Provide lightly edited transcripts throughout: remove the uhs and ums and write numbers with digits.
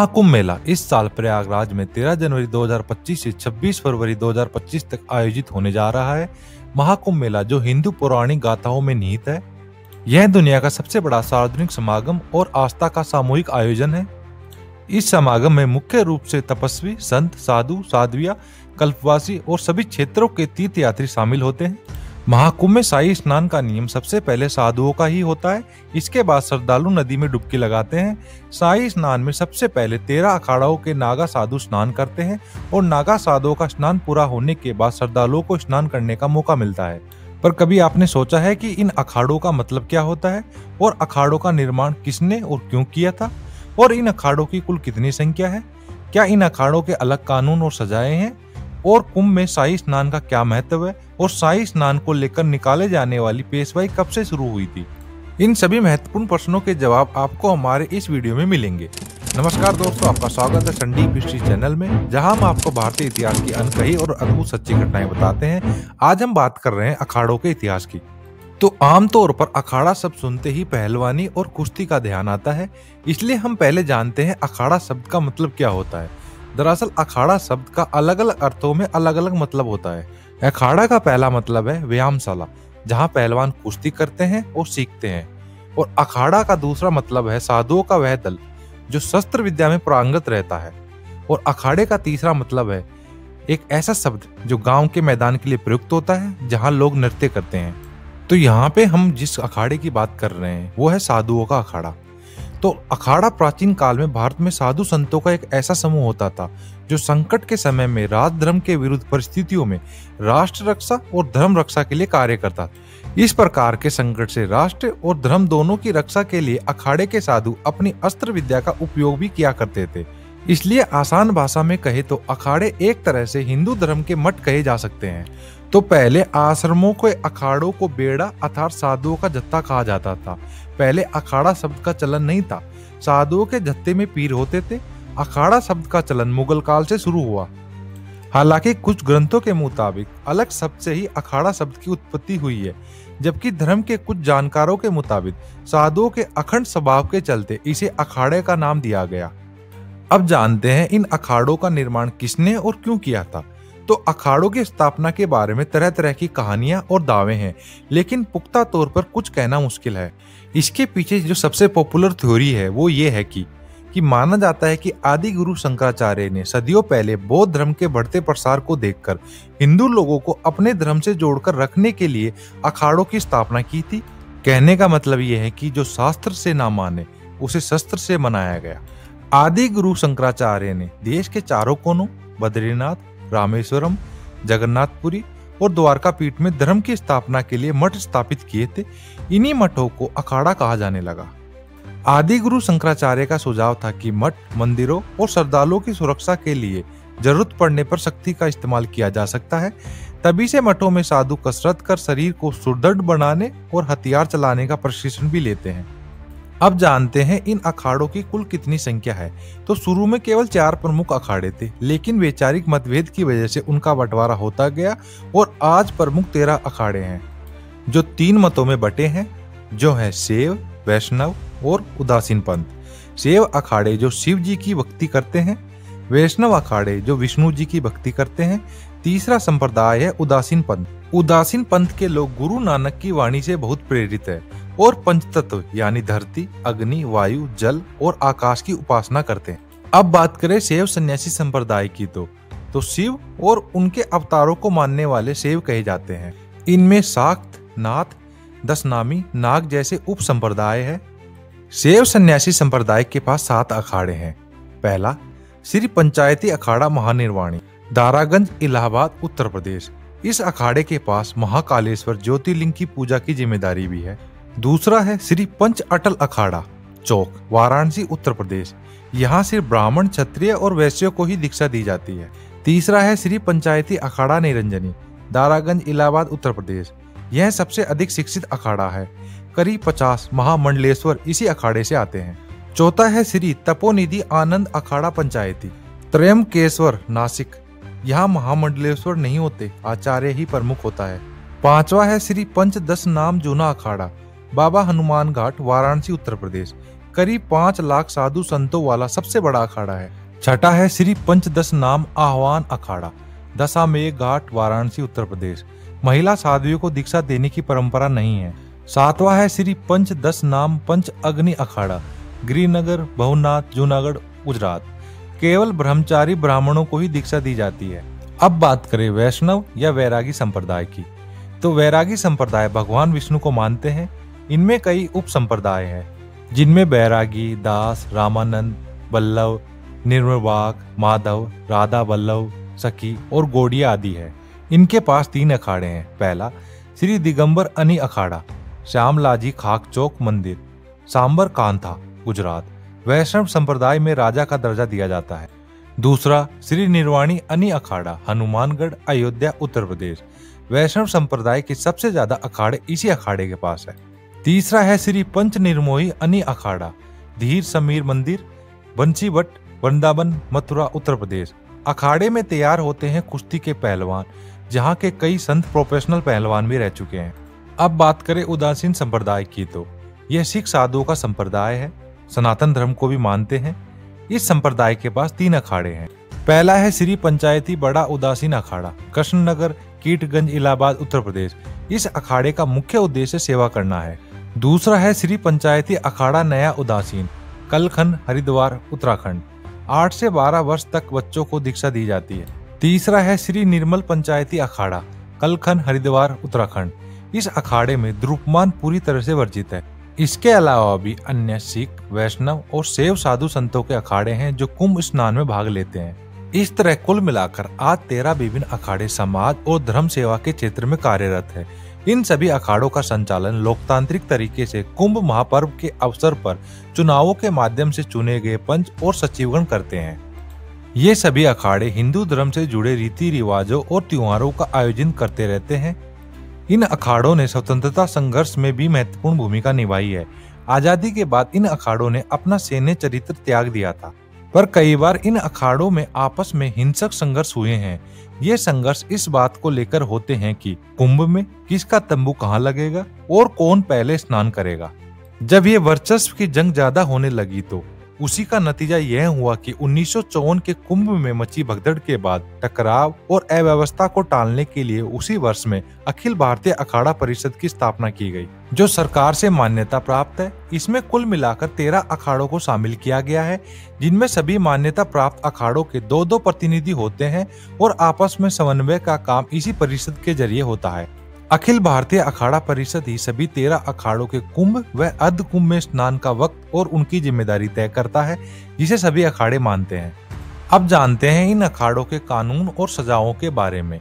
महाकुंभ मेला इस साल प्रयागराज में 13 जनवरी 2025 से 26 फरवरी 2025 तक आयोजित होने जा रहा है। महाकुंभ मेला जो हिंदू पौराणिक गाथाओं में निहित है, यह दुनिया का सबसे बड़ा सार्वजनिक समागम और आस्था का सामूहिक आयोजन है। इस समागम में मुख्य रूप से तपस्वी, संत, साधु, साध्विया, कल्पवासी और सभी क्षेत्रों के तीर्थयात्री शामिल होते हैं। महाकुंभ में शाही स्नान का नियम सबसे पहले साधुओं का ही होता है। इसके बाद श्रद्धालु नदी में डुबकी लगाते हैं। शाही स्नान में सबसे पहले 13 अखाड़ों के नागा साधु स्नान करते हैं और नागा साधुओं का स्नान पूरा होने के बाद श्रद्धालुओं को स्नान करने का मौका मिलता है। पर कभी आपने सोचा है कि इन अखाड़ों का मतलब क्या होता है और अखाड़ों का निर्माण किसने और क्यों किया था और इन अखाड़ों की कुल कितनी संख्या है? क्या इन अखाड़ों के अलग कानून और सजाएं हैं? और कुंभ में शाही स्नान का क्या महत्व है और शाही स्नान को लेकर निकाले जाने वाली पेशवाई कब से शुरू हुई थी? इन सभी महत्वपूर्ण प्रश्नों के जवाब आपको हमारे इस वीडियो में मिलेंगे। नमस्कार दोस्तों, आपका स्वागत है संदीप हिस्ट्री चैनल में, जहां हम आपको भारतीय इतिहास की अनकही और अद्भुत सच्ची घटनाएं बताते हैं। आज हम बात कर रहे हैं अखाड़ों के इतिहास की। तो आमतौर पर अखाड़ा शब्द सुनते ही पहलवानी और कुश्ती का ध्यान आता है, इसलिए हम पहले जानते हैं अखाड़ा शब्द का मतलब क्या होता है। दरअसल अखाड़ा शब्द का अलग अलग अर्थों में अलग अलग मतलब होता है। अखाड़ा का पहला मतलब है व्यायामशाला, जहां पहलवान कुश्ती करते हैं और सीखते हैं। और अखाड़ा का दूसरा मतलब है साधुओं का वह दल जो शस्त्र विद्या में पारंगत रहता है। और अखाड़े का तीसरा मतलब है एक ऐसा शब्द जो गांव के मैदान के लिए प्रयुक्त होता है, जहां लोग नृत्य करते हैं। तो यहाँ पे हम जिस अखाड़े की बात कर रहे हैं वो है साधुओं का अखाड़ा। तो अखाड़ा प्राचीन काल में भारत में साधु संतों का एक ऐसा समूह होता था जो संकट के समय में राज धर्म के विरुद्ध परिस्थितियों में राष्ट्र रक्षा और धर्म रक्षा के लिए कार्य करता था। इस प्रकार के संकट से राष्ट्र और धर्म दोनों की रक्षा के लिए अखाड़े के साधु अपनी अस्त्र विद्या का उपयोग भी किया करते थे। इसलिए आसान भाषा में कहे तो अखाड़े एक तरह से हिंदू धर्म के मठ कहे जा सकते हैं। तो पहले आश्रमों के अखाड़ों को बेड़ा अर्थात साधुओं का जत्था कहा जाता था। पहले अखाड़ा शब्द का चलन नहीं था, साधुओं के जत्थे में पीर होते थे। अखाड़ा शब्द का चलन मुगल काल से शुरू हुआ। हालांकि कुछ ग्रंथों के मुताबिक अलग शब्द से ही अखाड़ा शब्द की उत्पत्ति हुई है, जबकि धर्म के कुछ जानकारों के मुताबिक साधुओं के अखंड स्वभाव के चलते इसे अखाड़े का नाम दिया गया। अब जानते हैं इन अखाड़ों का निर्माण किसने और क्यों किया था। तो अखाड़ों की स्थापना के बारे में तरह तरह की कहानियां और दावे हैं, लेकिन पुख्ता तौर पर कुछ कहना मुश्किल है। इसके पीछे जो सबसे पॉपुलर थ्योरी है वो ये है कि माना जाता है कि आदि गुरु शंकराचार्य ने सदियों पहले बौद्ध धर्म के बढ़ते प्रसार को देखकर हिंदू लोगों को अपने धर्म से जोड़कर रखने के लिए अखाड़ों की स्थापना की थी। कहने का मतलब ये है कि जो शास्त्र से ना माने उसे शस्त्र से मनाया गया। आदि गुरु शंकराचार्य ने देश के चारों कोनों बद्रीनाथ, रामेश्वरम, जगन्नाथपुरी और द्वारका पीठ में धर्म की स्थापना के लिए मठ स्थापित किए थे। इन्हीं मठों को अखाड़ा कहा जाने लगा। आदि गुरु शंकराचार्य का सुझाव था कि मठ, मंदिरों और श्रद्धालुओं की सुरक्षा के लिए जरूरत पड़ने पर शक्ति का इस्तेमाल किया जा सकता है। तभी से मठों में साधु कसरत कर शरीर को सुदृढ़ बनाने और हथियार चलाने का प्रशिक्षण भी लेते हैं। अब जानते हैं इन अखाड़ों की कुल कितनी संख्या है। तो शुरू में केवल 4 प्रमुख अखाड़े थे, लेकिन वैचारिक मतभेद की वजह से उनका बंटवारा होता गया और आज प्रमुख 13 अखाड़े हैं जो 3 मतों में बटे हैं, जो है शैव, वैष्णव और उदासीन पंथ। शैव अखाड़े जो शिव जी की भक्ति करते हैं, वैष्णव अखाड़े जो विष्णु जी की भक्ति करते हैं। तीसरा संप्रदाय है उदासीन पंथ। उदासीन पंथ के लोग गुरु नानक की वाणी से बहुत प्रेरित है और पंचतत्व यानी धरती, अग्नि, वायु, जल और आकाश की उपासना करते हैं। अब बात करें शैव सन्यासी संप्रदाय की तो शिव और उनके अवतारों को मानने वाले शैव कहे जाते हैं। इनमें शाक्त, नाथ, दशनामी, नाग जैसे उप संप्रदाय है। शैव सन्यासी संप्रदाय के पास 7 अखाड़े हैं। पहला श्री पंचायती अखाड़ा महानिर्वाणी, दारागंज, इलाहाबाद, उत्तर प्रदेश। इस अखाड़े के पास महाकालेश्वर ज्योतिर्लिंग की पूजा की जिम्मेदारी भी है। दूसरा है श्री पंच अटल अखाड़ा, चौक, वाराणसी, उत्तर प्रदेश। यहाँ सिर्फ ब्राह्मण, क्षत्रिय और वैश्यों को ही दीक्षा दी जाती है। तीसरा है श्री पंचायती अखाड़ा निरंजनी, दारागंज, इलाहाबाद, उत्तर प्रदेश। यह सबसे अधिक शिक्षित अखाड़ा है। करीब 50 महामंडलेश्वर इसी अखाड़े से आते हैं। चौथा है श्री तपोनिधि आनंद अखाड़ा पंचायती, त्रयंबकेश्वर, नासिक। यहाँ महामंडलेश्वर नहीं होते, आचार्य ही प्रमुख होता है। पांचवा है श्री पंचदश नाम जूना अखाड़ा, बाबा हनुमान घाट, वाराणसी, उत्तर प्रदेश। करीब 5 लाख साधु संतों वाला सबसे बड़ा अखाड़ा है। छठा है श्री पंचदश नाम आह्वान अखाड़ा, दशामेघ घाट, वाराणसी, उत्तर प्रदेश। महिला साध्वियों को दीक्षा देने की परंपरा नहीं है। सातवां है श्री पंचदश नाम पंच अग्नि अखाड़ा, गिरिनगर, भवनाथ, जूनागढ़, गुजरात। केवल ब्रह्मचारी ब्राह्मणों को ही दीक्षा दी जाती है। अब बात करें वैष्णव या वैरागी संप्रदाय की, तो वैरागी संप्रदाय भगवान विष्णु को मानते हैं। इनमें कई उप संप्रदाय हैं, जिनमें बैरागी, दास, रामानंद, बल्लभ, निर्वाक, माधव, राधा वल्लभ, सखी और गौड़िया आदि है। इनके पास 3 अखाड़े हैं। पहला श्री दिगंबर अनी अखाड़ा, श्यामलाजी खाक चौक मंदिर, सांबर कांथा, गुजरात। वैष्णव संप्रदाय में राजा का दर्जा दिया जाता है। दूसरा श्री निर्वाणी अनी अखाड़ा, हनुमानगढ़, अयोध्या, उत्तर प्रदेश। वैष्णव संप्रदाय के सबसे ज्यादा अखाड़े इसी अखाड़े के पास है। तीसरा है श्री पंच निर्मोही अनी अखाड़ा, धीर समीर मंदिर, बंसीवट, वृंदावन, मथुरा, उत्तर प्रदेश। अखाड़े में तैयार होते हैं कुश्ती के पहलवान, जहाँ के कई संत प्रोफेशनल पहलवान भी रह चुके हैं। अब बात करें उदासीन संप्रदाय की, तो यह सिख साधुओं का संप्रदाय है। सनातन धर्म को भी मानते हैं। इस संप्रदाय के पास 3 अखाड़े हैं। पहला है श्री पंचायती बड़ा उदासीन अखाड़ा, कृष्णनगर, कीटगंज, इलाहाबाद, उत्तर प्रदेश। इस अखाड़े का मुख्य उद्देश्य सेवा करना है। दूसरा है श्री पंचायती अखाड़ा नया उदासीन, कलखन, हरिद्वार, उत्तराखंड। 8 से 12 वर्ष तक बच्चों को दीक्षा दी जाती है। तीसरा है श्री निर्मल पंचायती अखाड़ा, कलखन, हरिद्वार, उत्तराखंड। इस अखाड़े में द्रुपमान पूरी तरह से वर्जित है। इसके अलावा भी अन्य सिख, वैष्णव और शैव साधु संतों के अखाड़े हैं जो कुंभ स्नान में भाग लेते हैं। इस तरह कुल मिलाकर आज 13 विभिन्न अखाड़े समाज और धर्म सेवा के क्षेत्र में कार्यरत है। इन सभी अखाड़ों का संचालन लोकतांत्रिक तरीके से कुंभ महापर्व के अवसर पर चुनावों के माध्यम से चुने गए पंच और सचिवगण करते हैं। ये सभी अखाड़े हिंदू धर्म से जुड़े रीति रिवाजों और त्योहारों का आयोजन करते रहते हैं। इन अखाड़ों ने स्वतंत्रता संघर्ष में भी महत्वपूर्ण भूमिका निभाई है। आजादी के बाद इन अखाड़ों ने अपना सैन्य चरित्र त्याग दिया था, पर कई बार इन अखाड़ों में आपस में हिंसक संघर्ष हुए हैं। ये संघर्ष इस बात को लेकर होते हैं कि कुंभ में किसका तंबू कहाँ लगेगा और कौन पहले स्नान करेगा। जब ये वर्चस्व की जंग ज्यादा होने लगी तो उसी का नतीजा यह हुआ कि 1954 के कुंभ में मची भगदड़ के बाद टकराव और अव्यवस्था को टालने के लिए उसी वर्ष में अखिल भारतीय अखाड़ा परिषद की स्थापना की गई, जो सरकार से मान्यता प्राप्त है। इसमें कुल मिलाकर 13 अखाड़ों को शामिल किया गया है, जिनमें सभी मान्यता प्राप्त अखाड़ों के 2-2 प्रतिनिधि होते हैं और आपस में समन्वय का काम इसी परिषद के जरिए होता है। अखिल भारतीय अखाड़ा परिषद ही सभी 13 अखाड़ों के कुंभ व अर्ध कुंभ में स्नान का वक्त और उनकी जिम्मेदारी तय करता है, जिसे सभी अखाड़े मानते हैं। अब जानते हैं इन अखाड़ों के कानून और सजाओं के बारे में।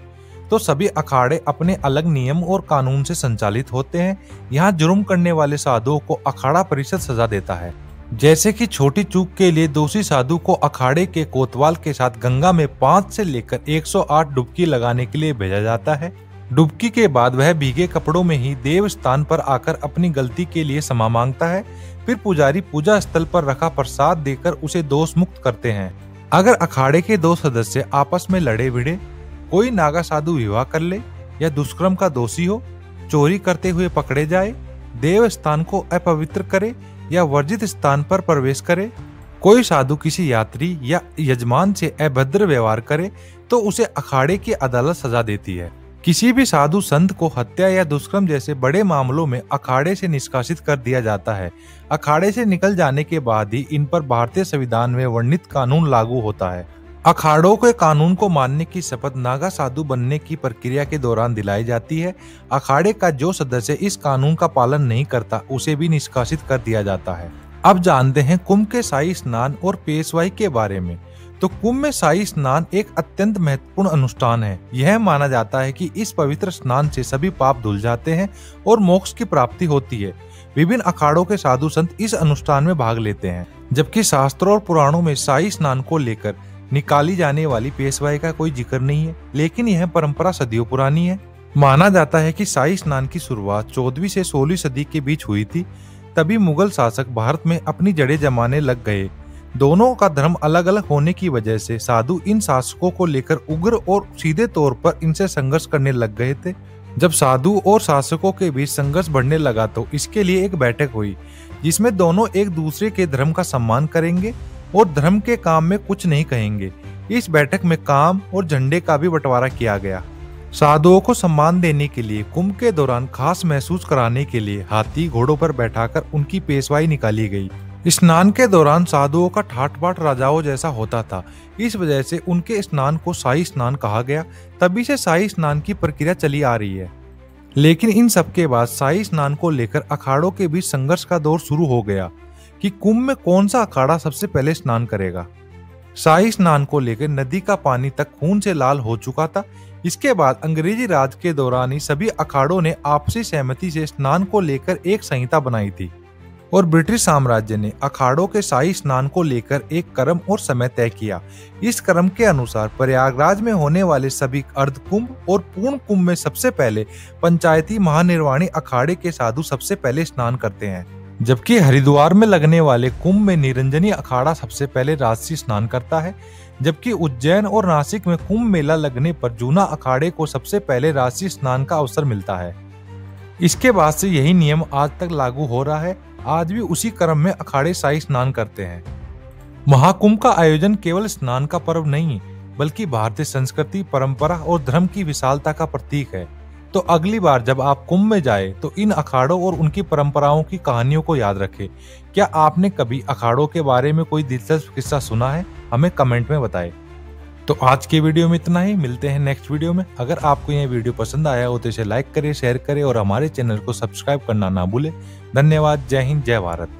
तो सभी अखाड़े अपने अलग नियम और कानून से संचालित होते हैं। यहाँ जुर्म करने वाले साधुओं को अखाड़ा परिषद सजा देता है। जैसे कि छोटी चूक के लिए दोषी साधु को अखाड़े के कोतवाल के साथ गंगा में 5 से लेकर 108 डुबकी लगाने के लिए भेजा जाता है। डुबकी के बाद वह भीगे कपड़ों में ही देव स्थान पर आकर अपनी गलती के लिए क्षमा मांगता है। फिर पुजारी पूजा स्थल पर रखा प्रसाद देकर उसे दोष मुक्त करते हैं। अगर अखाड़े के 2 सदस्य आपस में लड़े भिड़े, कोई नागा साधु विवाह कर ले या दुष्कर्म का दोषी हो, चोरी करते हुए पकड़े जाए, देव स्थान को अपवित्र करे या वर्जित स्थान पर प्रवेश करे, कोई साधु किसी यात्री या यजमान से अभद्र व्यवहार करे, तो उसे अखाड़े की अदालत सजा देती है। किसी भी साधु संत को हत्या या दुष्कर्म जैसे बड़े मामलों में अखाड़े से निष्कासित कर दिया जाता है। अखाड़े से निकल जाने के बाद ही इन पर भारतीय संविधान में वर्णित कानून लागू होता है। अखाड़ों के कानून को मानने की शपथ नागा साधु बनने की प्रक्रिया के दौरान दिलाई जाती है। अखाड़े का जो सदस्य इस कानून का पालन नहीं करता, उसे भी निष्कासित कर दिया जाता है। अब जानते हैं कुंभ के शाही स्नान और पेशवाई के बारे में। तो कुंभ में शाही स्नान एक अत्यंत महत्वपूर्ण अनुष्ठान है। यह माना जाता है कि इस पवित्र स्नान से सभी पाप धुल जाते हैं और मोक्ष की प्राप्ति होती है। विभिन्न अखाड़ों के साधु संत इस अनुष्ठान में भाग लेते हैं, जबकि शास्त्रों और पुराणों में शाही स्नान को लेकर निकाली जाने वाली पेशवाई का कोई जिक्र नहीं है। लेकिन यह परंपरा सदियों पुरानी है। माना जाता है कि शाही स्नान की शुरुआत 14वीं से 16वीं सदी के बीच हुई थी। तभी मुगल शासक भारत में अपनी जड़ें जमाने लग गए। दोनों का धर्म अलग अलग होने की वजह से साधु इन शासकों को लेकर उग्र और सीधे तौर पर इनसे संघर्ष करने लग गए थे। जब साधु और शासकों के बीच संघर्ष बढ़ने लगा तो इसके लिए एक बैठक हुई, जिसमें दोनों एक दूसरे के धर्म का सम्मान करेंगे और धर्म के काम में कुछ नहीं कहेंगे। इस बैठक में काम और झंडे का भी बंटवारा किया गया। साधुओं को सम्मान देने के लिए कुंभ के दौरान खास महसूस कराने के लिए हाथी घोड़ों पर बैठाकर उनकी पेशवाई निकाली गई। स्नान के दौरान साधुओं का ठाट बाट राजाओं जैसा होता था। इस वजह से उनके स्नान को शाही स्नान कहा गया। तभी से शाही स्नान की प्रक्रिया चली आ रही है। लेकिन इन सब के बाद शाही स्नान को लेकर अखाड़ों के बीच संघर्ष का दौर शुरू हो गया कि कुंभ में कौन सा अखाड़ा सबसे पहले स्नान करेगा। शाही स्नान को लेकर नदी का पानी तक खून से लाल हो चुका था। इसके बाद अंग्रेजी राज के दौरान ही सभी अखाड़ों ने आपसी सहमति से स्नान को लेकर एक संहिता बनाई थी और ब्रिटिश साम्राज्य ने अखाड़ों के शाही स्नान को लेकर एक क्रम और समय तय किया। इस क्रम के अनुसार प्रयागराज में होने वाले सभी अर्ध कुंभ और पूर्ण कुंभ में सबसे पहले पंचायती महानिर्वाणी अखाड़े के साधु सबसे पहले स्नान करते हैं, जबकि हरिद्वार में लगने वाले कुंभ में निरंजनी अखाड़ा सबसे पहले राजसी स्नान करता है। जबकि उज्जैन और नासिक में कुंभ मेला लगने पर जूना अखाड़े को सबसे पहले राजसी स्नान का अवसर मिलता है। इसके बाद से यही नियम आज तक लागू हो रहा है। आज भी उसी क्रम में अखाड़े शाही स्नान करते हैं। महाकुंभ का आयोजन केवल स्नान का पर्व नहीं, बल्कि भारतीय संस्कृति, परंपरा और धर्म की विशालता का प्रतीक है। तो अगली बार जब आप कुंभ में जाए तो इन अखाड़ों और उनकी परंपराओं की कहानियों को याद रखें। क्या आपने कभी अखाड़ों के बारे में कोई दिलचस्प किस्सा सुना है? हमें कमेंट में बताएं। तो आज के वीडियो में इतना ही। मिलते हैं नेक्स्ट वीडियो में। अगर आपको यह वीडियो पसंद आया हो तो इसे लाइक करें, शेयर करें और हमारे चैनल को सब्सक्राइब करना ना भूलें। धन्यवाद। जय हिंद, जय भारत।